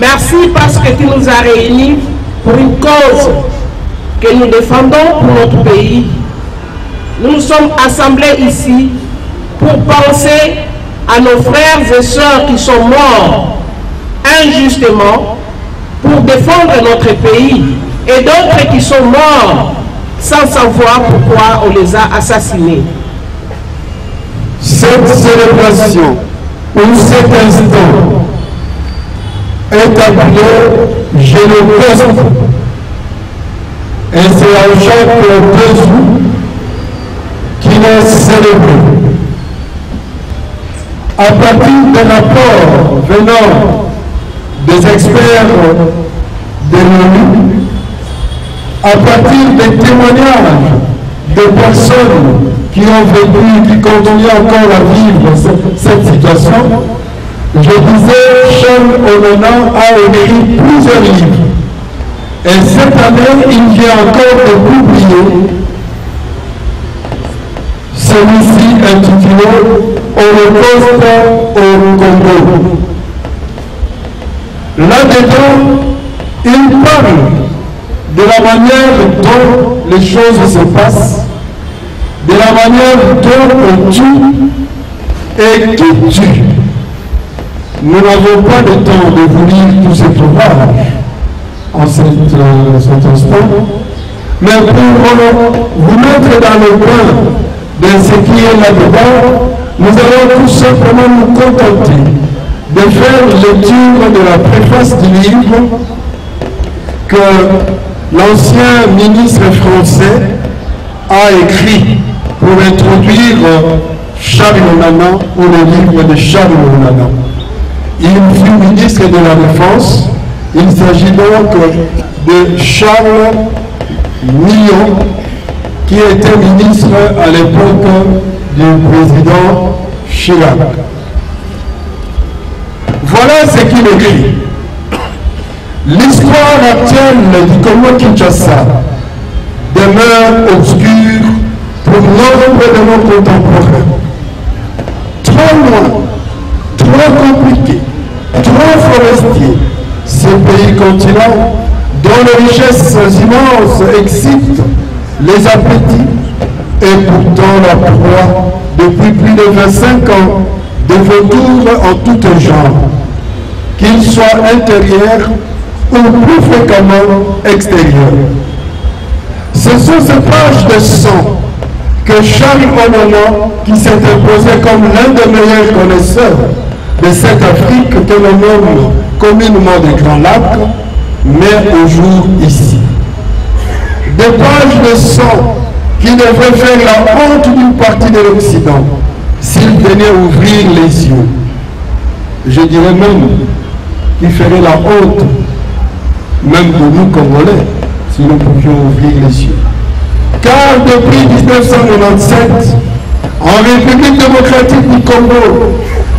Merci parce que tu nous as réunis pour une cause que nous défendons pour notre pays. Nous nous sommes assemblés ici pour penser à nos frères et sœurs qui sont morts injustement pour défendre notre pays et d'autres qui sont morts sans savoir pourquoi on les a assassinés. Cette célébration ou cet instant est appelé Génocide et c'est à chaque 2 jours qu'il est célébré. À partir des rapports venant des experts de l'ONU, à partir des témoignages de personnes qui ont vécu, qui continuent encore à vivre cette situation, je disais, Charles Onana a écrit plusieurs livres. Et cette année, il vient encore de publier celui-ci intitulé Holocauste au Congo. Là-dedans, il parle de la manière dont les choses se passent, de la manière dont on tue et qui tue. Nous n'avons pas le temps de vous lire tous ces ouvrages en cet instant, mais pour vous mettre dans le coin de ce qui est là-dedans, nous allons tout simplement nous contenter de faire lecture de la préface du livre que l'ancien ministre français a écrit pour introduire Charles Onana ou le livre de Charles Onana. Il fut ministre de la Défense. Il s'agit donc de Charles Millon, qui était ministre à l'époque du président Chirac. Voilà ce qu'il écrit. L'histoire actuelle du Congo-Kinshasa demeure obscure pour nombre de nos contemporains. Trop loin, trop compliqué, trop forestier, ce pays-continent dont les richesses immenses excitent les appétits et pourtant la proie depuis plus de 25 ans de vautours en tout genre, qu'ils soient intérieurs ou plus fréquemment extérieurs. Ce sont ces pages de sang que Charles Onana, qui s'est imposé comme l'un des meilleurs connaisseurs de cette Afrique que l'on nomme communément des Grands Lacs, met au jour ici. Des pages de sang qui devraient faire la honte d'une partie de l'Occident s'il venait ouvrir les yeux. Je dirais même qu'il ferait la honte, même de nous Congolais, si nous pouvions ouvrir les yeux. Car depuis 1997, en République démocratique du Congo,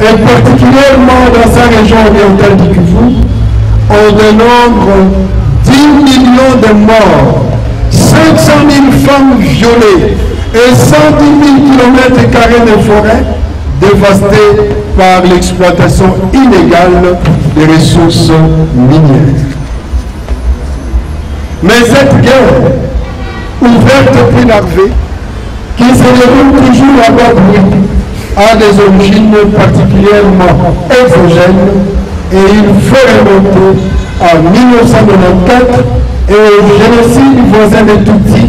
et particulièrement dans sa région orientale du Kivu, on dénombre 10 millions de morts, 500 000 femmes violées et 110 000 km² de forêts dévastées par l'exploitation illégale des ressources minières. Mais cette guerre, ouverte puis larvée, qui se déroule toujours à bas bruit, a des origines particulièrement exogènes et il faut remonter à 1994 et au génocide voisin de Tutsi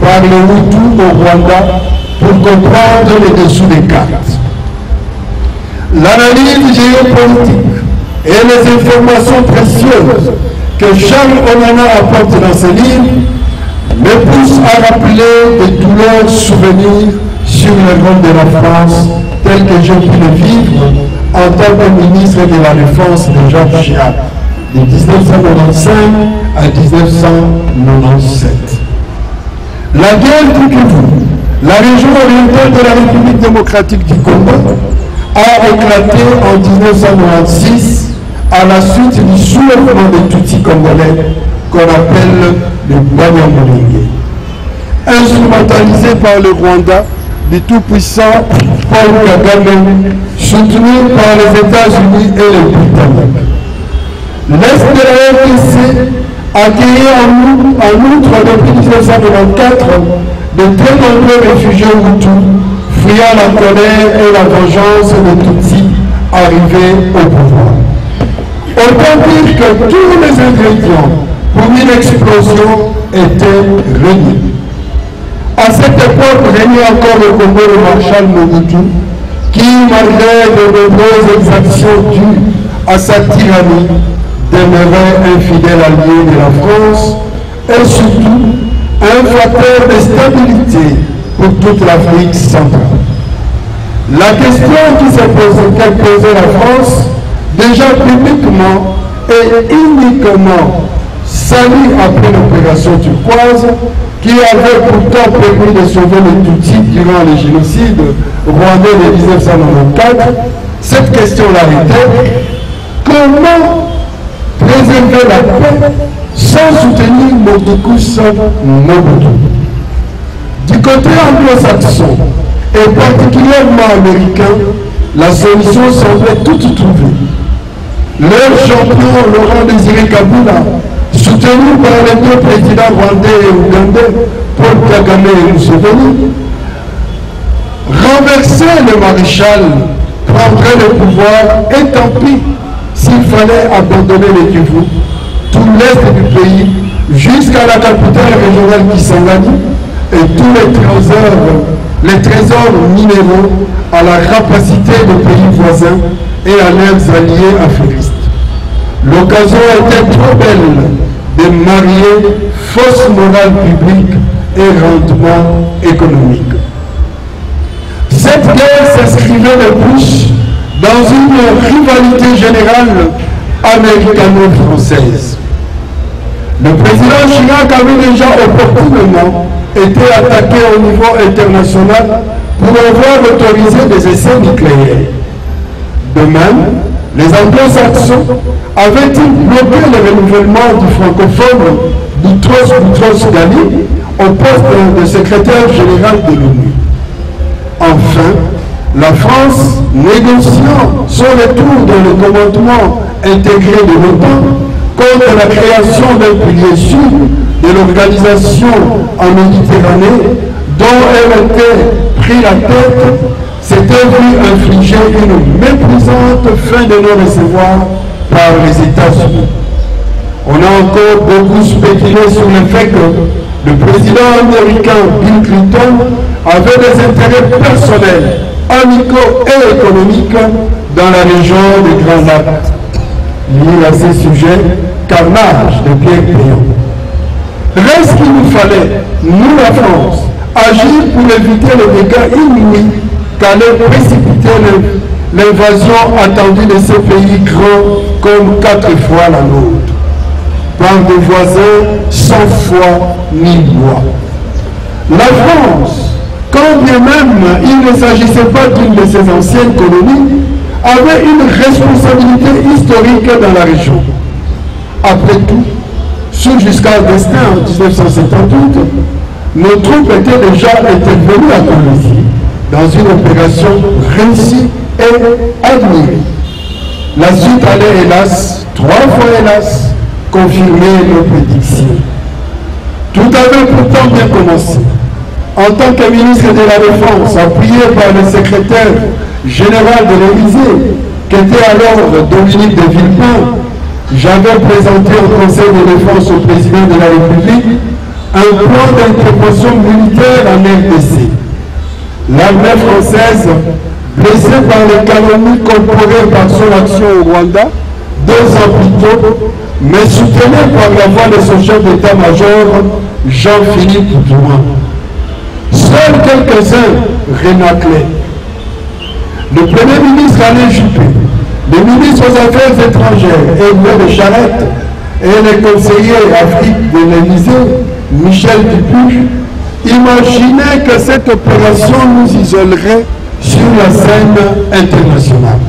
par les Hutus au Rwanda pour comprendre les dessous des cartes. L'analyse géopolitique et les informations précieuses que Charles Onana apporte dans ses livres me poussent à rappeler de douleurs souvenirs sur le rôle de la France tel que j'ai pu le vivre en tant que ministre de la Défense de Jacques Chirac de 1995 à 1997. La guerre du Kivu, la région orientale de la République démocratique du Congo, a éclaté en 1996 à la suite du soulèvement des Tutsis congolais qu'on appelle le Banyamulenge, instrumentalisé par le Rwanda du tout-puissant Paul Kagame, soutenu par les États-Unis et les Britanniques. L'Est de la RDC accueillit en outre depuis 1994 de très nombreux réfugiés Hutus, fuyant la colère et la vengeance des Tutsis arrivés au pouvoir. Autant dire que tous les ingrédients pour une explosion étaient réunis. À cette époque régnait encore le Congo de Marshal Mobutu, qui, malgré de nombreuses exactions dues à sa tyrannie, demeurait un fidèle allié de la France et surtout un facteur de stabilité pour toute l'Afrique centrale. La question qu'elle posait la France, déjà publiquement et uniquement salie après l'opération turquoise, qui avait pourtant permis de sauver les Tutsis durant le génocide rwandais de 1994, cette question-là était comment préserver la paix sans soutenir Mobutu Mobutu. Du côté anglo-saxon et particulièrement américain, la solution semblait toute trouvée. Leur champion Laurent Désiré Kabila, soutenu par les deux présidents rwandais et ougandais, Paul Kagame et Museveni, renverser le maréchal, prendrait le pouvoir et tant pis s'il fallait abandonner le Kivu, tout l'est du pays, jusqu'à la capitale régionale Kisangani et tous les trésors minéraux à la rapacité des pays voisins et à leurs alliés affairistes. L'occasion était trop belle de marier fausse morale publique et rendement économique. Cette guerre s'inscrivait de plus dans une rivalité générale américano-française. Le président Chirac avait déjà opportunément été attaqué au niveau international pour avoir autorisé des essais nucléaires. De même, les anglo-saxons avaient-ils bloqué le renouvellement du francophone Boutros Ghali au poste de secrétaire général de l'ONU. Enfin, la France, négociant son retour dans le commandement intégré de l'OTAN contre la création d'un pilier sud de l'organisation en Méditerranée dont elle était pris la tête, s'était vu infliger une méprisante fin de non-recevoir par les États-Unis. On a encore beaucoup spéculé sur le fait que le président américain Bill Clinton avait des intérêts personnels, amicaux et économiques dans la région des Grands Lacs. Lié à ces sujets, carnage de Pierre Péan. Reste qu'il nous fallait, nous la France, agir pour éviter les dégâts inouïs qu'allait précipiter l'invasion attendue de ces pays grands comme 4 fois la nôtre, par des voisins sans foi ni loi. La France, quand bien même il ne s'agissait pas d'une de ses anciennes colonies, avait une responsabilité historique dans la région. Après tout, sous Giscard d'Estaing en 1978, nos troupes étaient déjà intervenues à Colombie dans une opération réussie et admirée. La suite allait hélas, 3 fois hélas, confirmer nos prédictions. Tout avait pourtant bien commencé. En tant que ministre de la Défense, appuyé par le secrétaire général de l'Élysée, qui était alors Dominique de Villepin, j'avais présenté au Conseil de défense au président de la République un plan d'intervention militaire en RDC. L'armée française, blessée par les calomnies comparées par son action au Rwanda, 2 ans plus tôt, mais soutenue par la voix de son chef d'état-major, Jean-Philippe Drouin. Seuls quelques-uns renaclaient. Le Premier ministre Alain Juppé, le ministre aux Affaires étrangères, Edouard de Charette, et le conseiller Afrique de l'Élysée, Michel Dupuy, imaginaient que cette opération nous isolerait sur la scène internationale.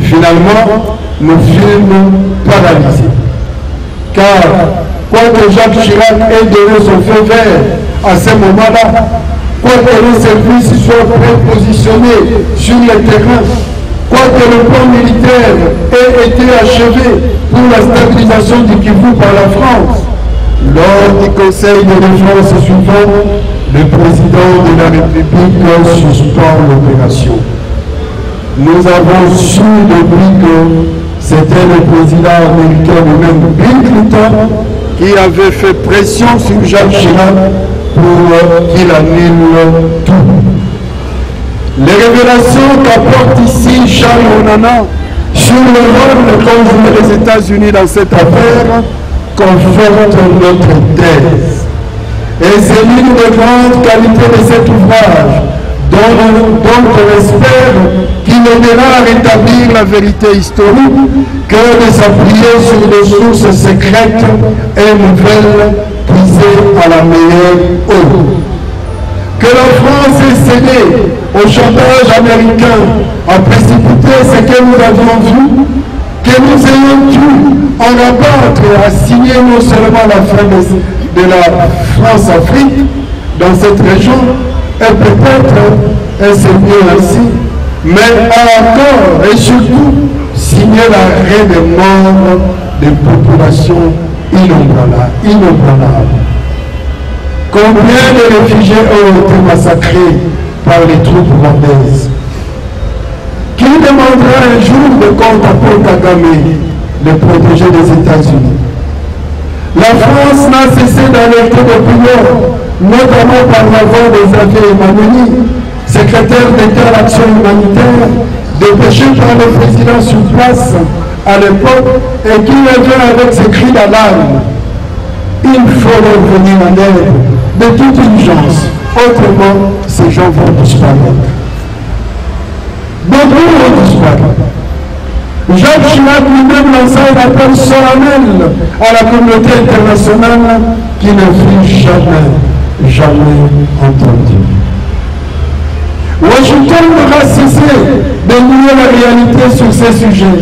Finalement, nous fûmes paralysés. Car, quoique Jacques Chirac ait donné son feu vert à ce moment-là, quoique les services soient prépositionnés sur le terrain, Quoique le plan militaire ait été achevé pour la stabilisation du Kivu par la France, lors du Conseil de défense suivant, le président de la République suspend l'opération. Nous avons su depuis que c'était le président américain, le même Bill Clinton, qui avait fait pression sur Jacques Chirac pour qu'il annule tout. Les révélations qu'apporte ici Charles Onana sur le rôle qu'ont joué les États-Unis dans cette affaire confortent notre thèse. Et c'est l'une des grandes qualités de cet ouvrage, dont on espère qu'il aidera à rétablir la vérité historique que de s'appuyer sur des sources secrètes et nouvelles puisées à la meilleure eau. Que la France ait cédé au chantage américain a précipité ce que nous avions vu, que nous ayons dû en abattre et à signer non seulement la fin de la France-Afrique dans cette région, et peut-être c'est mieux ainsi, mais encore et surtout signer l'arrêt des morts des populations innombrables. Combien de réfugiés ont été massacrés par les troupes rwandaises? Qui demandera un jour de compte à Paul Kagame, le protégé des États-Unis? La France n'a cessé d'alerter d'opinion, notamment par la voix des Xavier Emmanuel, secrétaire d'État à l'action humanitaire, dépêché par le président sur place à l'époque et qui revient avec ses cris d'alarme. Il faut leur venir en aide de toute urgence, autrement ces gens vont disparaître. Beaucoup vont disparaître. Jacques Chirac lui-même lança un appel solennel à la communauté internationale qui ne fut jamais entendu. Washington aura cessé de nier la réalité sur ces sujets,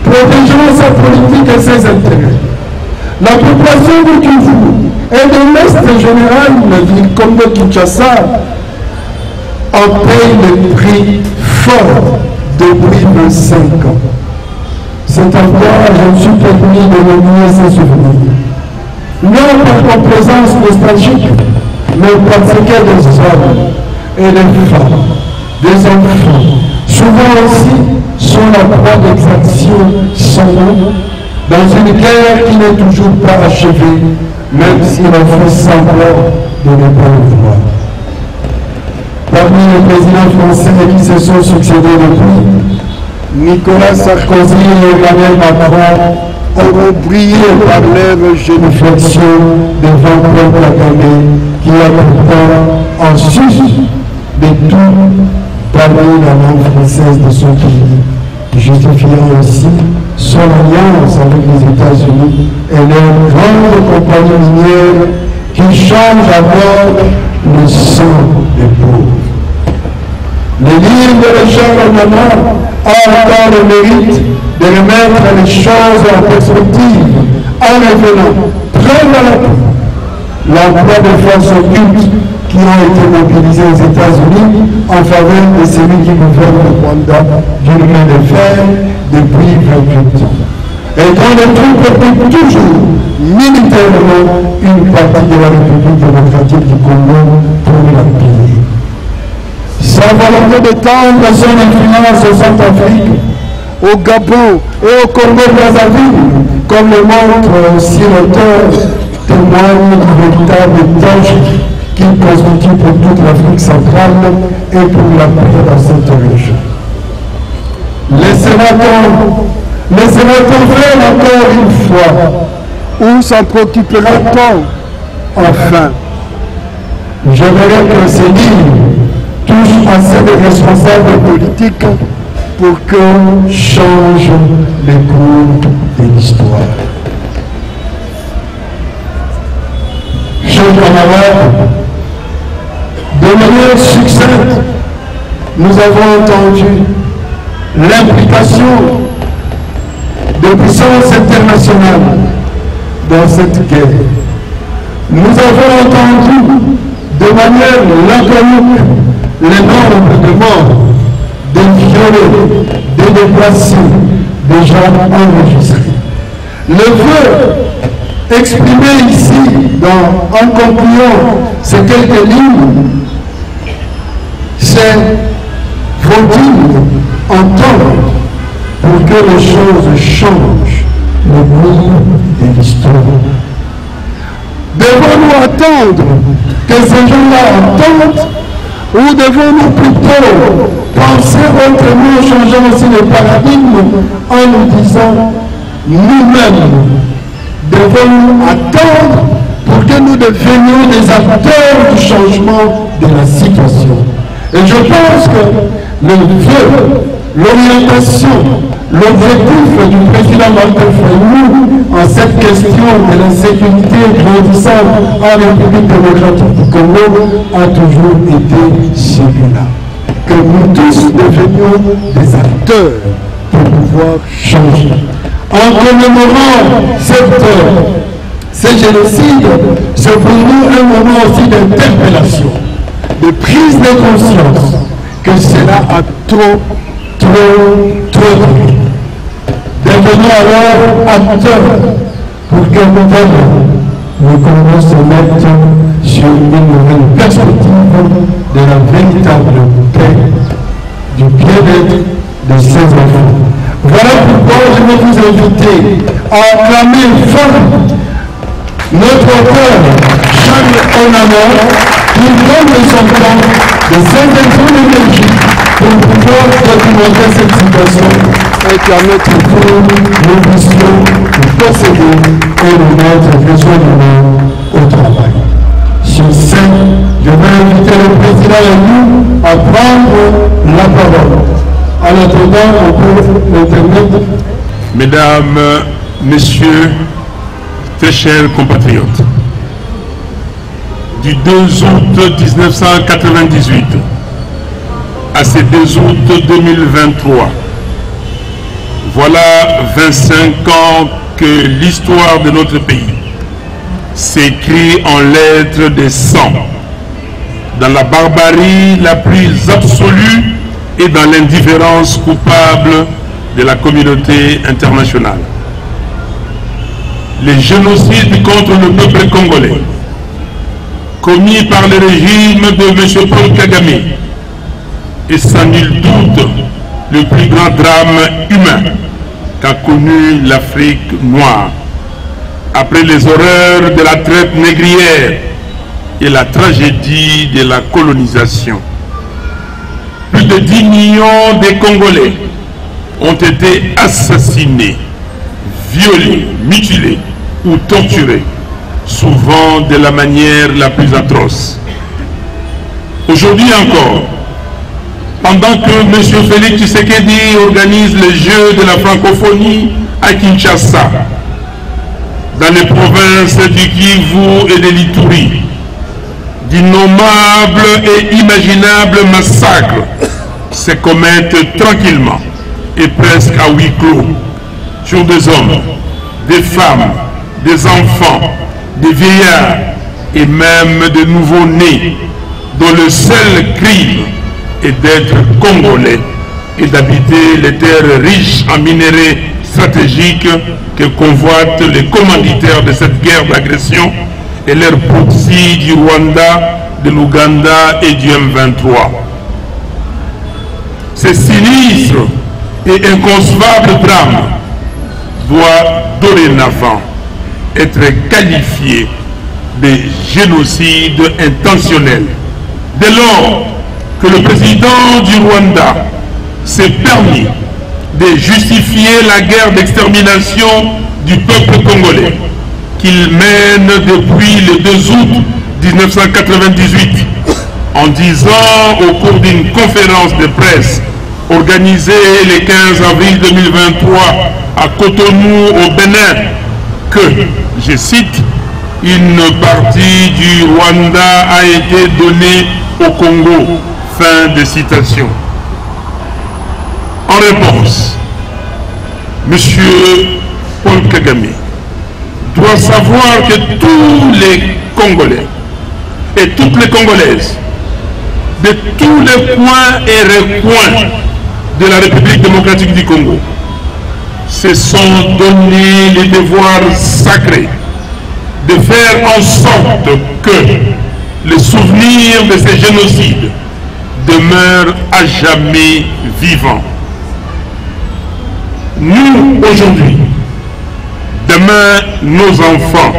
protégeant sa politique et ses intérêts. La population du Kivu et de l'Est général, une ville comme de Kinshasa, en paye le prix fort depuis 25 ans. C'est encore, je me suis permis de nommer ces souvenirs. Non par complaisance nostalgique, mais parce que des hommes et des femmes, des enfants, souvent aussi, sont la proie d'exactions sans nom, dans une guerre qui n'est toujours pas achevée, même si l'on fait semblant de ne pas le voir. Parmi les présidents français qui se sont succédés depuis, Nicolas Sarkozy et Emmanuel Macron auront brillé par leur génuflexion devant Paul Kagame, qui a pourtant en sus de tout parmi la langue française de son pays, justifiant aussi son alliance avec les États-Unis et leur grande compagnie minière qui change à bord le sang des pauvres. Le livre de Charles Onana a encore le mérite de remettre les choses en perspective en révélant très malheureusement l'emploi de forces occultes qui ont été mobilisées aux États-Unis en faveur de celui qui gouverne le Rwanda d'une main de fer depuis 28 ans. Et dont les troupes occupent toujours militairement une partie de la République démocratique du Congo pour la piller. Sa volonté d'étendre son influence au Centrafrique, au Gabon et au Congo-Brazzaville, comme le montre aussi l'auteur, témoigne du véritable danger qu'il constitue pour toute l'Afrique centrale et pour la paix dans cette région. Laissez-moi faire encore une fois, où s'en préoccupera-t-on enfin? Je verrai que ces livres touchent assez de responsables politiques pour que change les cours de l'histoire. Chers camarades, de manière succincte, nous avons entendu l'implication des puissances internationales dans cette guerre. Nous avons entendu de manière laconique le nombre de morts des violés, des déplacés, des gens enregistrés. Le vœu exprimé ici en concluant ces quelques lignes, c'est faut-il entendre pour que les choses changent le cours de l'histoire. Devons-nous attendre que ces gens-là entendent ou devons-nous plutôt penser autrement, changeant aussi le paradigme en nous disant nous-mêmes devons attendre pour que nous devenions des acteurs du changement de la situation. Et je pense que le vœu, l'orientation, l'objectif du président Martin Fayou en cette question de l'insécurité grandissante en République démocratique du Congo a toujours été celui-là. Que nous tous devenions des acteurs pour pouvoir changer. En commémorant ce génocide, c'est pour nous un moment aussi d'interpellation, de prise de conscience que cela a trop duré. Devenons alors acteurs pour que nous Congo se mettent sur une nouvelle perspective de la véritable paix, du bien-être de ces enfants. Voilà pourquoi je vais vous inviter à acclamer fort notre auteur, Charles Onamor, qui donne son temps de s'investir l'énergie pour pouvoir documenter cette situation et permettre que nous puissions nous posséder et nous mettre besoin de nous au travail. Sur ce, je vais inviter le président et nous à prendre la parole. En attendant, on peut Internet. Mesdames, Messieurs, très chers compatriotes, du 2 août 1998 à ce 2 août 2023, voilà 25 ans que l'histoire de notre pays s'écrit en lettres de sang, dans la barbarie la plus absolue et dans l'indifférence coupable de la communauté internationale. Les génocides contre le peuple congolais, commis par le régime de M. Paul Kagame, est sans nul doute le plus grand drame humain qu'a connu l'Afrique noire, après les horreurs de la traite négrière et la tragédie de la colonisation. Plus de 10 millions de Congolais ont été assassinés, violés, mutilés ou torturés, souvent de la manière la plus atroce. Aujourd'hui encore, pendant que M. Félix Tshisekedi organise les Jeux de la francophonie à Kinshasa, dans les provinces du Kivu et de l'Ituri, d'innommables et imaginables massacres se commettent tranquillement et presque à huis clos sur des hommes, des femmes, des enfants, des vieillards et même de nouveaux-nés dont le seul crime est d'être congolais et d'habiter les terres riches en minerais stratégiques que convoitent les commanditaires de cette guerre d'agression et leurs proxys du Rwanda, de l'Ouganda et du M23. Ce sinistre et inconcevable drame doit dorénavant être qualifié de génocide intentionnel. Dès lors que le président du Rwanda s'est permis de justifier la guerre d'extermination du peuple congolais qu'il mène depuis le 2 août 1998 en disant au cours d'une conférence de presse organisée le 15 avril 2023 à Cotonou au Bénin que, je cite, une partie du Rwanda a été donnée au Congo. Fin de citation. En réponse, M. Paul Kagame doit savoir que tous les Congolais et toutes les Congolaises, de tous les coins et recoins de la République démocratique du Congo se sont donné les devoirs sacrés de faire en sorte que le souvenir de ces génocides demeure à jamais vivant. Nous, aujourd'hui, demain, nos enfants,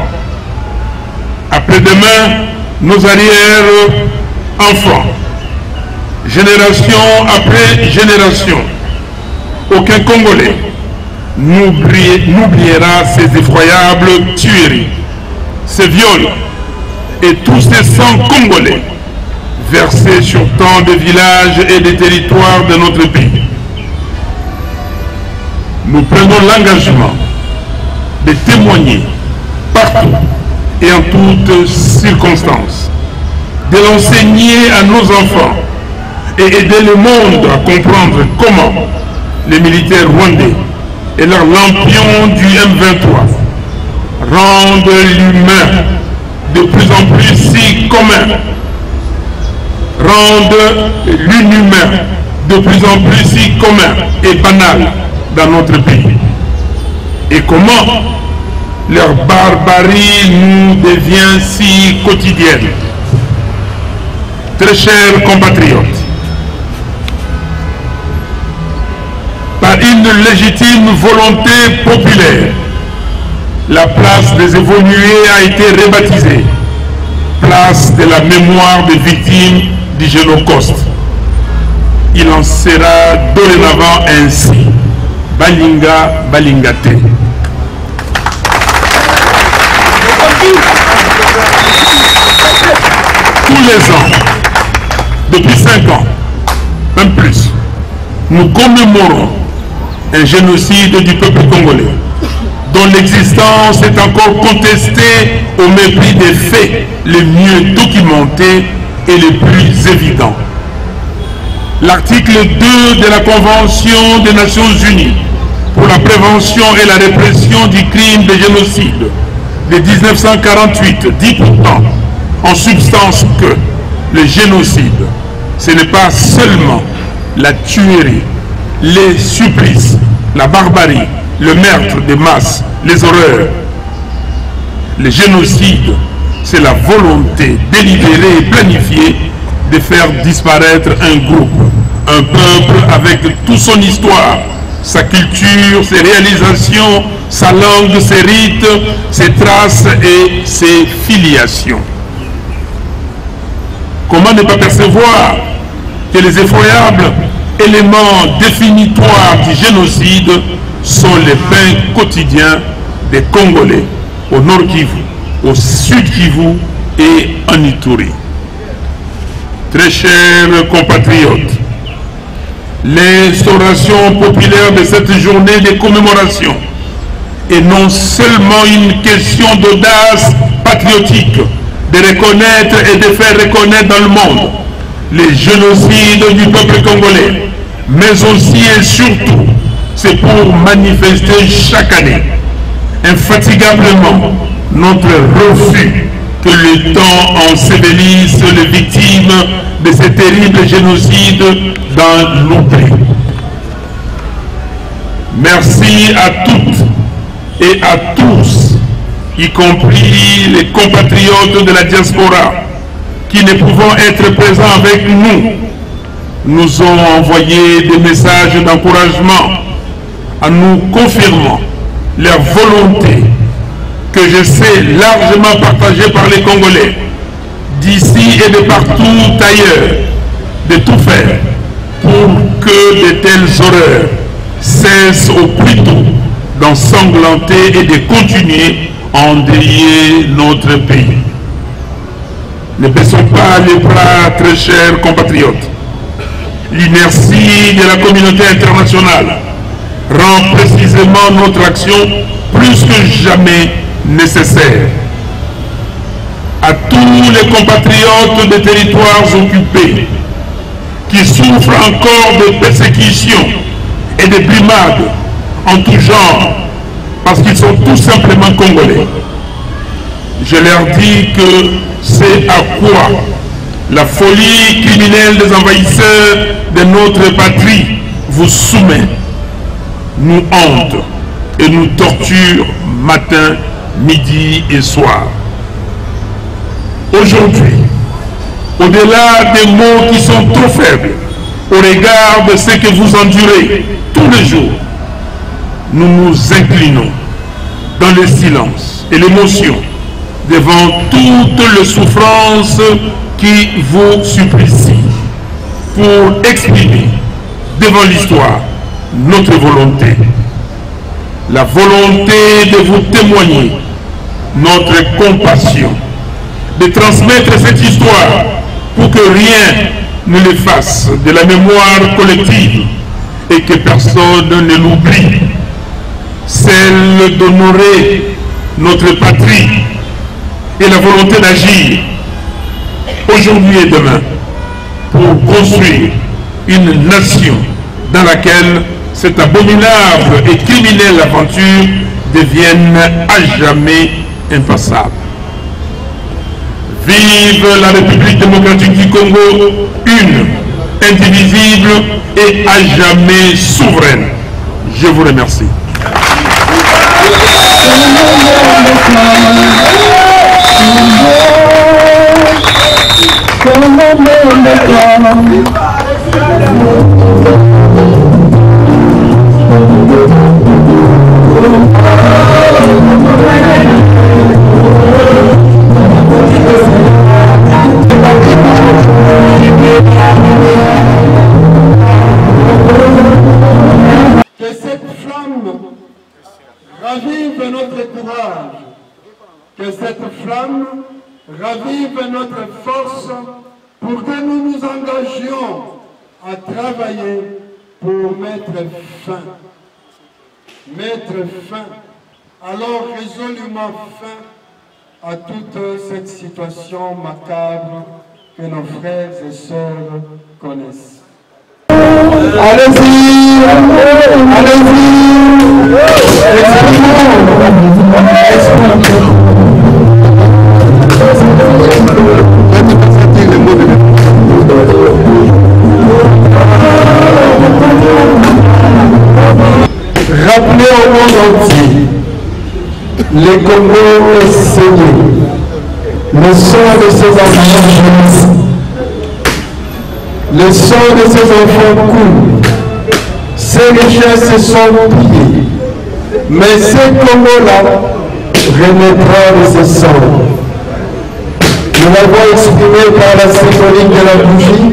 après-demain, nos arrière-enfants, génération après génération, aucun Congolais n'oubliera ces effroyables tueries, ces viols et tous ces sangs congolais versés sur tant de villages et de territoires de notre pays. Nous prenons l'engagement de témoigner partout et en toutes circonstances, de l'enseigner à nos enfants et aider le monde à comprendre comment les militaires rwandais et leurs lampions du M23 rendent l'humain de plus en plus si commun, rendent l'inhumain de plus en plus si commun et banal dans notre pays. Et comment leur barbarie nous devient si quotidienne. Très chers compatriotes, par une légitime volonté populaire, la place des évolués a été rebaptisée place de la mémoire des victimes du Génocauste. Il en sera dorénavant ainsi. Balinga Balingate. Tous les ans, depuis 5 ans, même plus, nous commémorons un génocide du peuple congolais dont l'existence est encore contestée au mépris des faits les mieux documentés et les plus évidents. L'article 2 de la Convention des Nations Unies pour la prévention et la répression du crime de génocide de 1948 dit pourtant en substance que le génocide, ce n'est pas seulement la tuerie, les supplices, la barbarie, le meurtre de masse, les horreurs. Le génocide, c'est la volonté délibérée et planifiée de faire disparaître un groupe, un peuple avec toute son histoire, sa culture, ses réalisations, sa langue, ses rites, ses traces et ses filiations. Comment ne pas percevoir que les effroyables éléments définitoires du génocide sont les pains quotidiens des Congolais au Nord Kivu, au Sud Kivu et en Ituri. Très chers compatriotes, l'instauration populaire de cette journée de commémoration est non seulement une question d'audace patriotique, de reconnaître et de faire reconnaître dans le monde les génocides du peuple congolais, mais aussi et surtout, c'est pour manifester chaque année, infatigablement, notre refus que le temps ensevelisse les victimes de ces terribles génocides dans l'oubli. Merci à toutes et à tous, y compris les compatriotes de la diaspora, qui ne pouvant être présents avec nous, nous ont envoyé des messages d'encouragement en nous confirmant leur volonté, que je sais largement partagée par les Congolais, d'ici et de partout ailleurs, de tout faire pour que de telles horreurs cessent au plus tôt d'ensanglanter et de continuer à endeuiller notre pays. Ne baissons pas les bras, très chers compatriotes. L'inertie de la communauté internationale rend précisément notre action plus que jamais nécessaire. À tous les compatriotes des territoires occupés qui souffrent encore de persécutions et de brimades en tout genre parce qu'ils sont tout simplement congolais, je leur dis que c'est à quoi la folie criminelle des envahisseurs de notre patrie vous soumet, nous hante et nous torture matin, midi et soir. Aujourd'hui, au-delà des mots qui sont trop faibles, au regard de ce que vous endurez tous les jours, nous nous inclinons dans le silence et l'émotion devant toutes les souffrances qui vous supplicient pour exprimer devant l'histoire notre volonté. La volonté de vous témoigner notre compassion, de transmettre cette histoire pour que rien ne l'efface de la mémoire collective et que personne ne l'oublie. Celle d'honorer notre patrie et la volonté d'agir aujourd'hui et demain pour construire une nation dans laquelle cette abominable et criminelle aventure devienne à jamais impassable. Vive la République démocratique du Congo, une, indivisible et à jamais souveraine. Je vous remercie. Que cette flamme ravive notre courage, que cette flamme ravive notre force pour que nous nous engagions à travailler pour mettre fin, alors résolument fin à toute cette situation macabre que nos frères et sœurs connaissent. Allez-y, rappelez au monde entier, les Congo est saigné, le sang de ses enfants, le sang de ses enfants coule, ses richesses sont pillées, mais ce Congo-là renaîtra de ses cendres. Nous l'avons exprimé par la symbolique de la bougie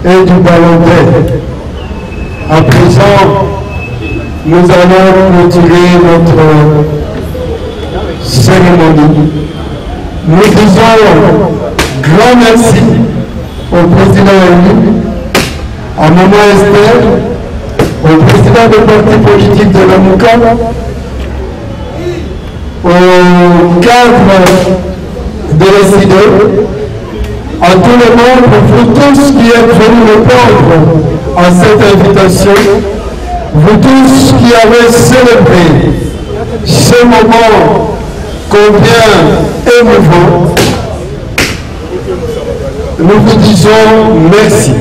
et du ballon d'air. À présent, nous allons clôturer notre cérémonie. Nous disons grand merci au président élu, à Maman Esther, au président du parti politique de la Mouka, au cadre de décideurs, à tout le monde, vous tous qui êtes venus répondre à cette invitation, vous tous qui avez célébré ce moment combien émouvant, nous vous disons merci.